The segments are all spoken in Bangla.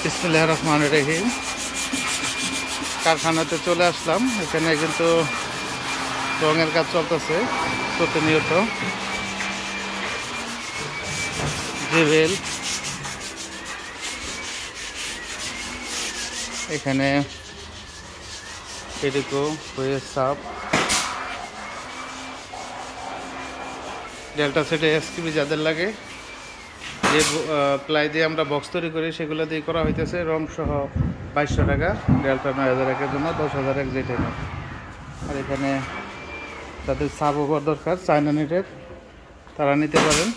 বিসমিল্লাহির রহমানির রহিম। কারখানাতে চলে আসলাম। এখানে কিন্তু রঙের কাজ চলতেছে প্রতিনিয়ত। জেবেল, এখানে পেডিকো, হুইয়ের সাপ, ডেল্টা সেটে এসকিবি যাদের লাগে, যে প্লাই দিয়ে আমরা বক্স তৈরি করি সেগুলো দিয়ে করা হইতেছে। রং সহ 2200 টাকা, ডেল্টা 9000 জন্য 10,000 এক যেটা। আর এখানে যাদের সাব ওভার দরকার চায়না নেটের তারা নিতে পারেন।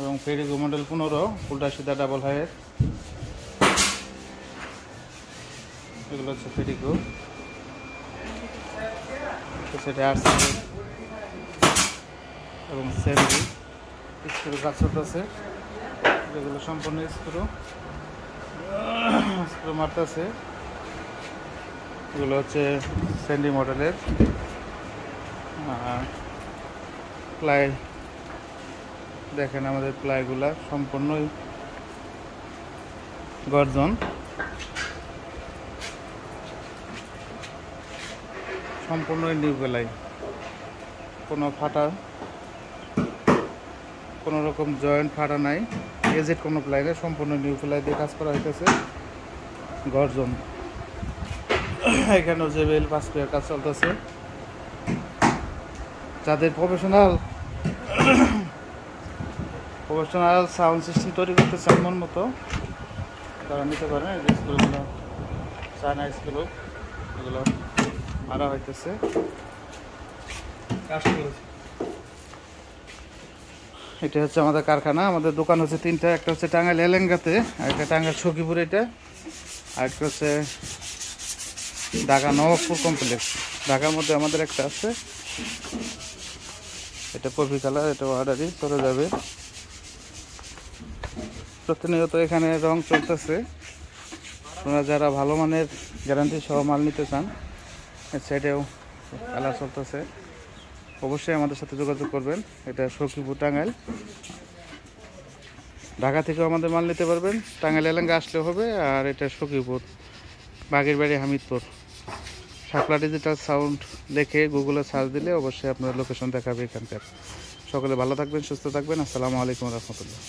এবং পেডিকো মডেল 15 উল্টা সিধা ডাবল হাইয়ের, এগুলো হচ্ছে পেডিকো। সেটা আসছে এবং স্যান্ডি স্ক্রু কাজ চলতেছে। এগুলো সম্পূর্ণ স্ক্রু মারতেছে। এগুলো হচ্ছে স্যান্ডি মডেলের প্লাই। দেখেন আমাদের প্লাইগুলা সম্পূর্ণই গর্জন, সম্পূর্ণই নিউ প্লাই, কোনো ফাটা, কোনো রকম জয়েন্ট ফাটা নাই, এজেড কোনো প্লাই নেই, সম্পূর্ণ নিউ প্লাই দিয়ে কাজ করা হইতেছে। গর্জন। এখানেও জেবেল 5 পেয়ার কাজ চলতেছে। যাদের প্রফেশনাল সাউন্ড সিস্টেম তৈরি করতে চান মন মতো, তারা নিতে পারেন। এই স্ক্রুগুলো চায়না স্ক্রু, এগুলো মারা হইতেছে। এটা হচ্ছে আমাদের কারখানা। আমাদের দোকান হচ্ছে 3টা, একটা হচ্ছে টাঙ্গাইল এলেঙ্গাতে, আর একটা টাঙ্গাইল সখীপুর, এটা আর একটা হচ্ছে ঢাকা নবাবপুর কমপ্লেক্স। ঢাকার মধ্যে আমাদের একটা আছে, এটা কফি কালার, এটা অর্ডারই চলে যাবে। প্রতিনিয়ত এখানে রং চলতেছে। আপনারা যারা ভালো মানের গ্যারান্টি সহ মাল নিতে চান, এর সাইডেও কালার চলতেছে, অবশ্যই আমাদের সাথে যোগাযোগ করবেন। এটা সখীপুর টাঙ্গাইল। ঢাকা থেকেও আমাদের মাল নিতে পারবেন, টাঙ্গাইল এলাকা আসলেও হবে। আর এটা সখীপুর, বাগের বাড়ি, হামিদপুর। শাপলা ডিজিটাল সাউন্ড লিখে গুগলে সার্চ দিলে অবশ্যই আপনার লোকেশন দেখাবে এখানকার। সকলে ভালো থাকবেন, সুস্থ থাকবেন। আসসালামু আলাইকুম রহমতুল্লাহ।